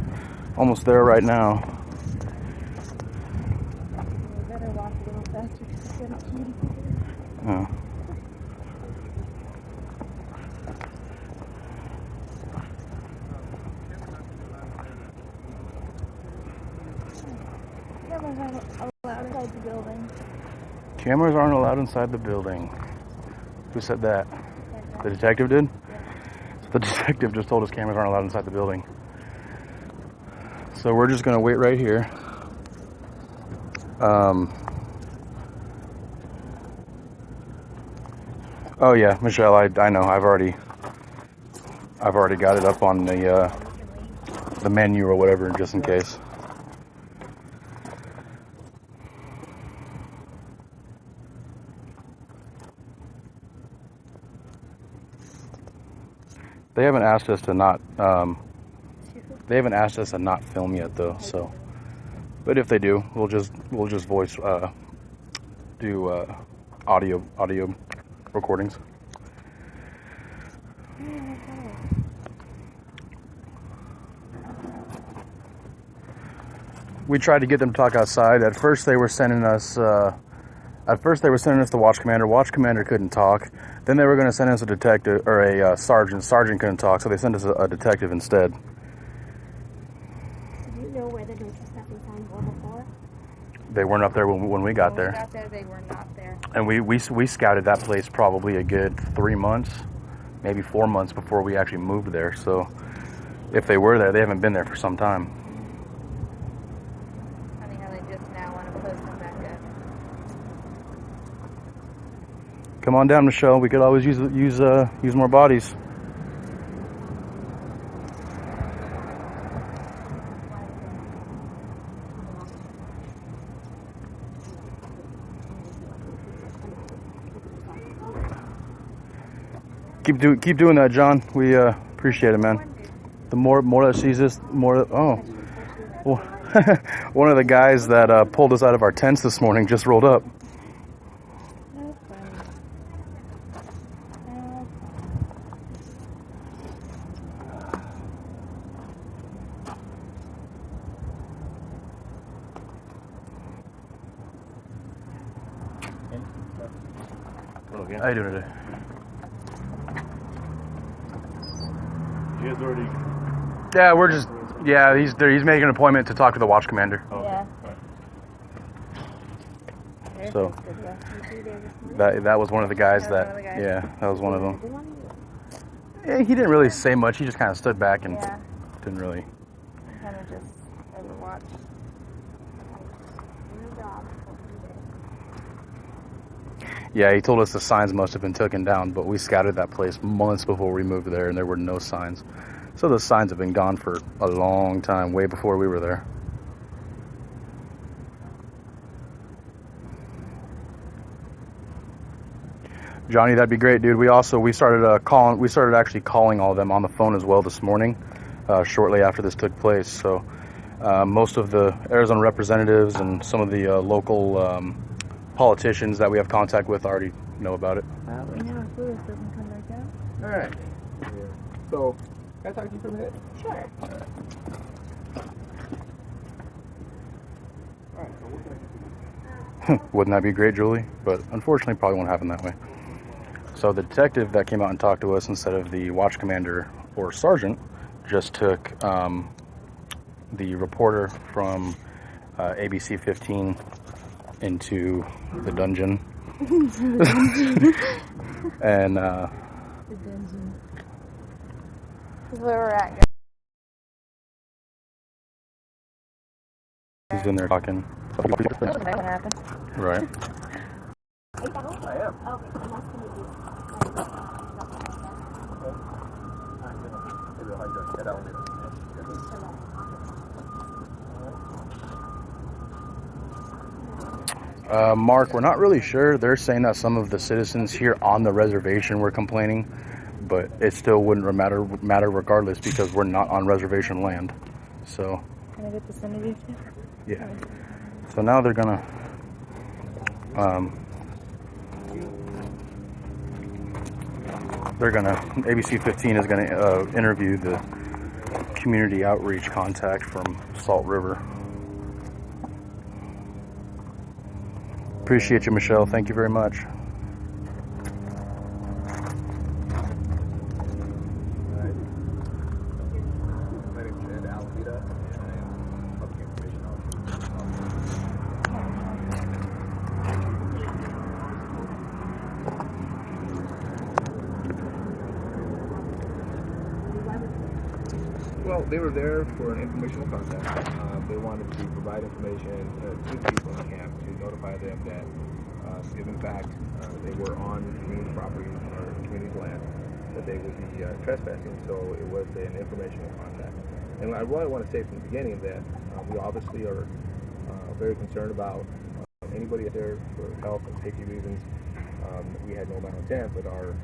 almost there right now. We better walk a little faster because it's gonna keep. Cameras aren't allowed inside the building. Who said that? The detective did? The detective just told us cameras aren't allowed inside the building. So we're just going to wait right here. Oh yeah, Michelle, I know. I've already got it up on the menu or whatever, just in case. They haven't asked us to not. They haven't asked us to not film yet, though. So, but if they do, we'll just voice do audio recordings. We tried to get them to talk outside. At first, they were sending us. The watch commander. Watch commander couldn't talk. Then they were going to send us a detective or a sergeant. Sergeant couldn't talk, so they sent us a detective instead. Do you know where the no trespassing signs were before? They weren't up there when we got there. When we got there, they were not there. And we scouted that place probably a good 3 months, maybe 4 months before we actually moved there. So if they were there, they haven't been there for some time. Funny how they just now want to post them back up. Come on down, Michelle. We could always use more bodies. Keep doing that, John. We appreciate it, man. The more that sees this, more. Oh, well, one of the guys that pulled us out of our tents this morning just rolled up. How you doing today? You guys already. Yeah, we're just. Yeah, he's making an appointment to talk to the watch commander. Yeah. So that was one of the guys that. Yeah, that was one of them. Yeah, he didn't really say much. He just kind of stood back and didn't really. Kind of just overwatched. Yeah, he told us the signs must have been taken down, but we scouted that place months before we moved there, and there were no signs. So those signs have been gone for a long time, way before we were there. Johnny, that'd be great, dude. We started actually calling all of them on the phone as well this morning, shortly after this took place. So most of the Arizona representatives and some of the local politicians that we have contact with already know about it. We know if Lewis doesn't come back out. All right. So, can I talk to you for a minute? Sure. Wouldn't that be great, Julie? But unfortunately, probably won't happen that way. So the detective that came out and talked to us instead of the watch commander or sergeant just took the reporter from ABC 15 into the dungeon. And The dungeon. This is where we're at, guys. he's in there talking. What's gonna happen? Right. I am. Okay, nice to meet you. Mark, we're not really sure. They're saying that some of the citizens here on the reservation were complaining, but it still wouldn't matter regardless because we're not on reservation land. So. Can I get the vicinity? Yeah. So now they're gonna. ABC 15 is gonna interview the community outreach contact from Salt River. Appreciate you, Michelle. Thank you very much. Well, they were there for an informational contact. They wanted to provide information to people in the camp to notify them that, if in fact they were on community property or community land, that they would be trespassing. So it was an informational contact. And I really want to say from the beginning that we obviously are very concerned about anybody out there for health and safety reasons. We had no malintent, but our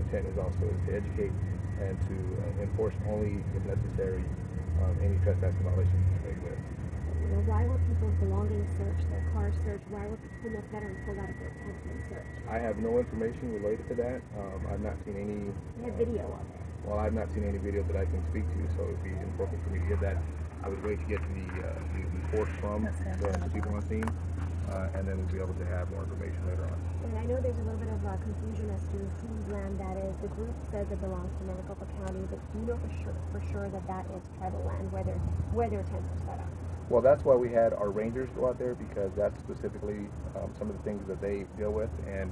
intent is also to educate and to enforce only, if necessary, any trespassing violations that may exist. Well, why were people's belongings searched, their cars searched? Why were enough veterans pulled out of their tents and searched? I have no information related to that. I've not seen any. They had video of it. Well, I've not seen any video that I can speak to, so it would be inappropriate for me to give that. I would wait to get the report from the people on scene, and then we'll be able to have more information later on. And I know there's a little bit of confusion as to whose land that is. The group says it belongs to Maricopa County, but do you know for sure that that is tribal land where their tents are set up? Well, that's why we had our rangers go out there, because that's specifically some of the things that they deal with. And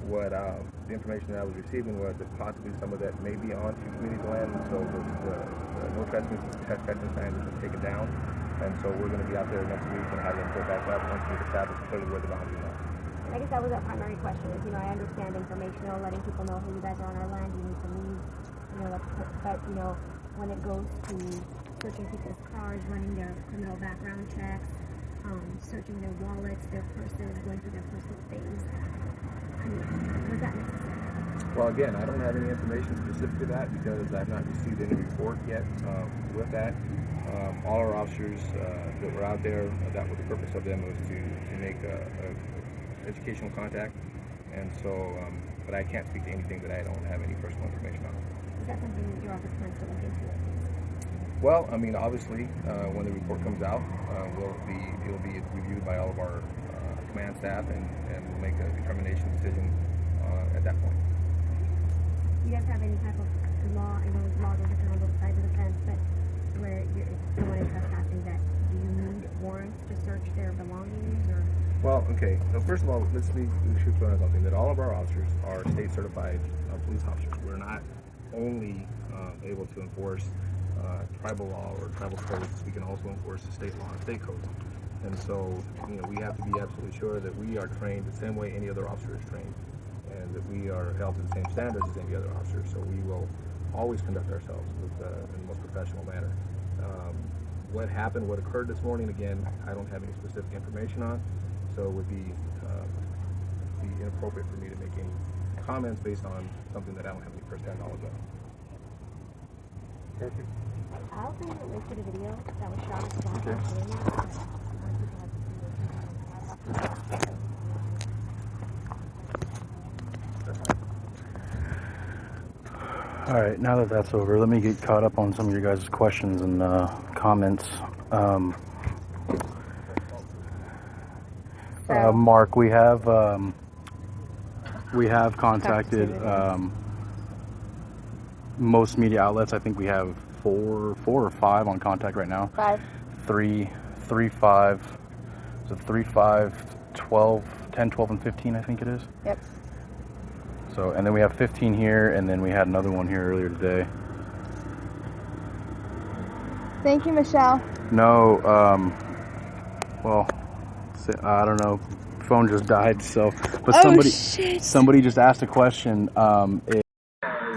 what the information that I was receiving was that possibly some of that may be on community land, and so the no trespassing signs have been taken down. And so we're going to be out there next week and have them put back up once we've established clearly where the boundaries are. I guess that was our primary question is, I understand informational, letting people know, hey, you guys are on our land, you need to leave, but, when it goes to searching people's cars, running their criminal background checks, searching their wallets, their purses, going through their personal things, was that necessary? Well, again, I don't have any information specific to that because I've not received any report yet with that. All our officers that were out there, that was the purpose of them, was to make a educational contact. And so, but I can't speak to anything that I don't have any personal information on. Is that something that your office plans to look into? Well, I mean, obviously, when the report comes out, it'll be reviewed by all of our command staff, and we'll make a determination decision at that point. Do you guys have any type of law? I know laws are different on both sides of the fence, but where if someone is trespassing, that do you need warrants to search their belongings, or? Well, okay. So first of all, we should put on something that all of our officers are state certified police officers. We're not only able to enforce tribal law or tribal codes, we can also enforce the state law and state codes. And so, you know, we have to be absolutely sure that we are trained the same way any other officer is trained, and that we are held to the same standards as any other officer. So we will always conduct ourselves in the most professional manner. What happened, what occurred this morning, again, I don't have any specific information on, so it would be inappropriate for me to make any comments based on something that I don't have any first-hand knowledge of. I also have a link to the video that was shot. Okay. All right, now that that's over, let me get caught up on some of your guys' questions and comments. Mark, we have contacted most media outlets. I think we have four or five on contact right now. 5. 3, 5. So 3, 5, 12, 10, 12, and 15, I think it is. Yep. So, and then we have 15 here, and then we had another one here earlier today. Thank you, Michelle. No, well, I don't know. Phone just died, so. But somebody just asked a question.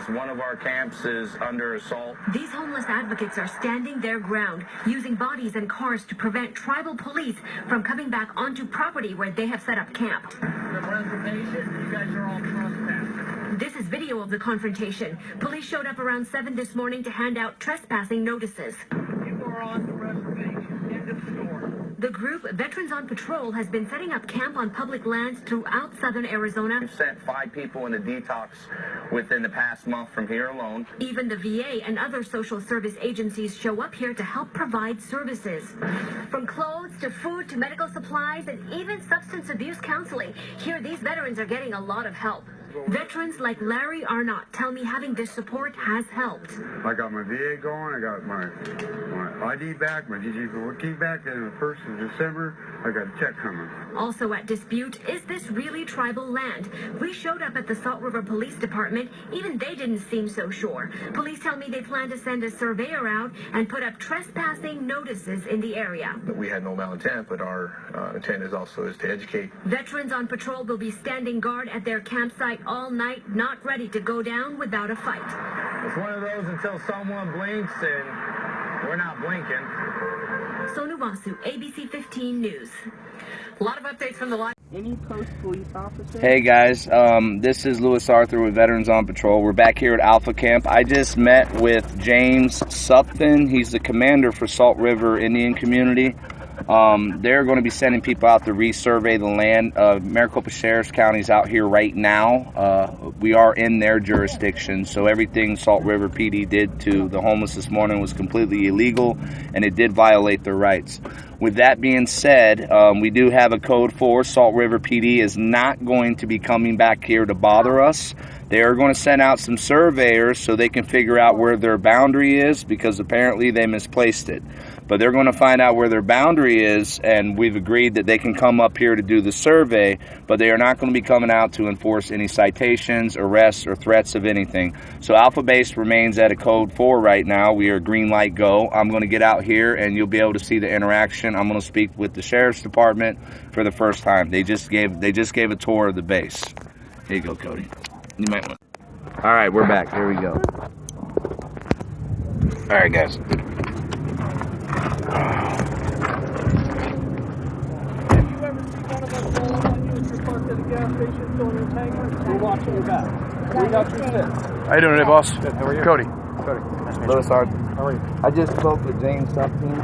One of our camps is under assault. These homeless advocates are standing their ground, using bodies and cars to prevent tribal police from coming back onto property where they have set up camp. The reservation, you guys are all trespassing. This is video of the confrontation. Police showed up around 7 this morning to hand out trespassing notices. You are on the reservation. End of story. The group, Veterans on Patrol, has been setting up camp on public lands throughout southern Arizona. We've sent 5 people into detox within the past month from here alone. Even the VA and other social service agencies show up here to help provide services. From clothes to food to medical supplies and even substance abuse counseling, here these veterans are getting a lot of help. Veterans like Larry Arnott tell me having this support has helped. I got my VA going, I got my ID back, my DG back, and the 1st of December, I got a check coming. Also at dispute, is this really tribal land? We showed up at the Salt River Police Department. Even they didn't seem so sure. Police tell me they plan to send a surveyor out and put up trespassing notices in the area. We had no malintent, but our intent is also to educate. Veterans on patrol will be standing guard at their campsite all night, not ready to go down without a fight. It's one of those until someone blinks, and we're not blinking. Sonu Vasu, ABC 15 News. A lot of updates from the live. Any post police officer? Hey guys, this is Lewis Arthur with Veterans on Patrol. We're back here at Alpha Camp. I just met with James Supton. He's the commander for Salt River Indian Community. They're going to be sending people out to resurvey the land. Maricopa Sheriff's County is out here right now. We are in their jurisdiction, so everything Salt River PD did to the homeless this morning was completely illegal, and it did violate their rights. With that being said, we do have a code 4. Salt River PD is not going to be coming back here to bother us. They are going to send out some surveyors so they can figure out where their boundary is, because apparently they misplaced it. But they're going to find out where their boundary is, and we've agreed that they can come up here to do the survey, but they are not going to be coming out to enforce any citations, arrests, or threats of anything. So Alpha Base remains at a code 4 right now. We are green light go. I'm going to get out here and you'll be able to see the interaction. I'm going to speak with the Sheriff's Department for the first time. They just gave a tour of the base. Here you go, Cody. You might want. All right, we're back. Here we go. All right, guys. Have you ever seen one of us roll up on you if you're parked at a gas station throwing your tanker? We're watching your back. We got your tip. How you doing today, boss? Good. How are you? Cody. Louis Sergeant. How are you? I just spoke with James Sutton.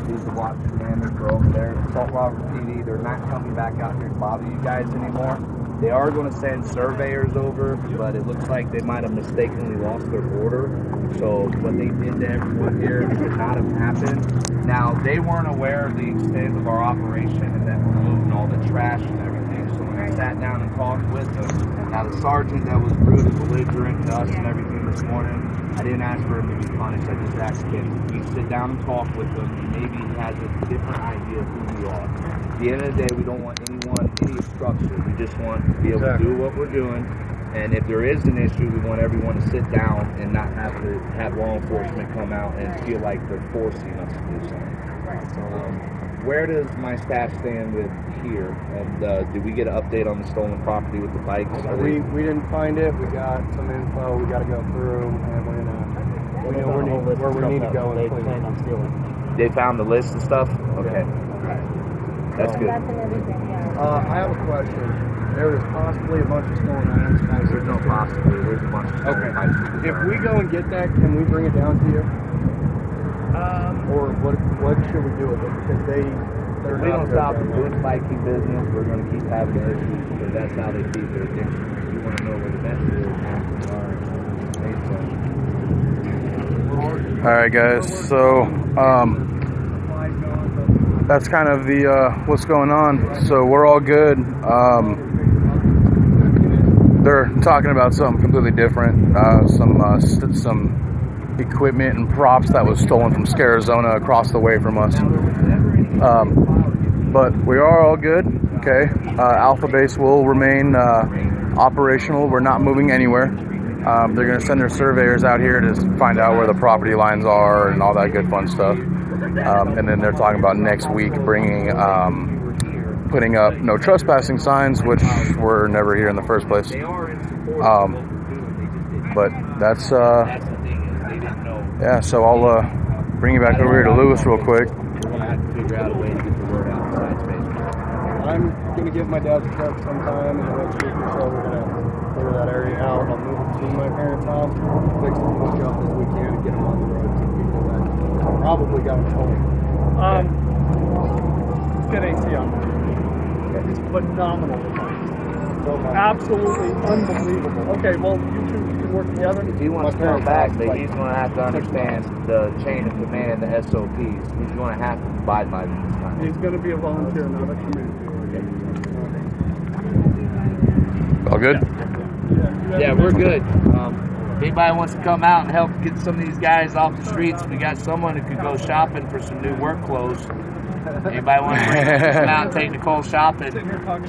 He's the block commander for over there. Saltwater PD. They're not coming back out here to bother you guys anymore. They are going to send surveyors over, but it looks like they might have mistakenly lost their order. So what they did to everyone here should not have happened. Now, they weren't aware of the extent of our operation and that we're moving all the trash and everything. So when I sat down and talked with them, now the sergeant that was rude and belligerent to us and everything this morning, I didn't ask for him to be punished. I just asked him, we sit down and talk with him. Maybe he has a different idea of who we are. At the end of the day, we don't want anyone, any obstruction. We just want to be able to do what we're doing. And if there is an issue, we want everyone to sit down and not have to have law enforcement come out and feel like they're forcing us to do something. Where does my staff stand with here? And did we get an update on the stolen property with the bikes? We didn't find it. We got some info. We got to go through, and we're gonna where we need to go and clean. Plan on stealing. They found the list of stuff? Okay. That's good. That's and everything, yeah. I have a question. There is possibly a bunch of stolen items. There's no possibly. There's a bunch of stolen items. If we go and get that, can we bring it down to you? Or what should we do with it? Because they're If we don't stop the bush biking business, we're going to keep having issues because that's how they feed their addiction. We want to know where the best is. All right, guys. So that's kind of the what's going on. So we're all good. They're talking about something completely different. Some equipment and props that was stolen from Arizona across the way from us. But we are all good. Okay. Alpha Base will remain operational. We're not moving anywhere. They're going to send their surveyors out here to find out where the property lines are and all that good fun stuff. And then they're talking about next week putting up no trespassing signs, which were never here in the first place. But that's yeah. So I'll bring you back over here to Lewis real quick. We're going to have to figure out a way to get the word out besides Facebook. I'm gonna give my dad's truck sometime in the next week or so. We're gonna clear that area out. I'll move it to my parents' house, fix as much up as we can, and get them on the road so people that probably got them home. Good AC on it. It's phenomenal. Absolutely unbelievable. Okay, well, you two can work together. If he wants to come back, then he's going to have to understand the chain of command, the SOPs. He's going to have to abide by them this time. He's going to be a volunteer, not a community. All good? Yeah, we're good. If anybody wants to come out and help get some of these guys off the streets, we got someone who could go shopping for some new work clothes. Anybody want to come out and take Nicole shopping?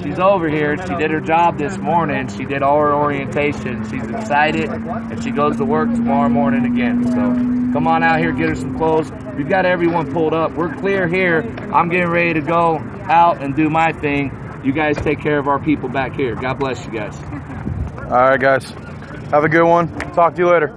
She's over here. She did her job this morning. She did all her orientation. She's excited, and she goes to work tomorrow morning again. So come on out here, get her some clothes. We've got everyone pulled up. We're clear here. I'm getting ready to go out and do my thing. You guys take care of our people back here. God bless you guys. All right, guys. Have a good one. Talk to you later.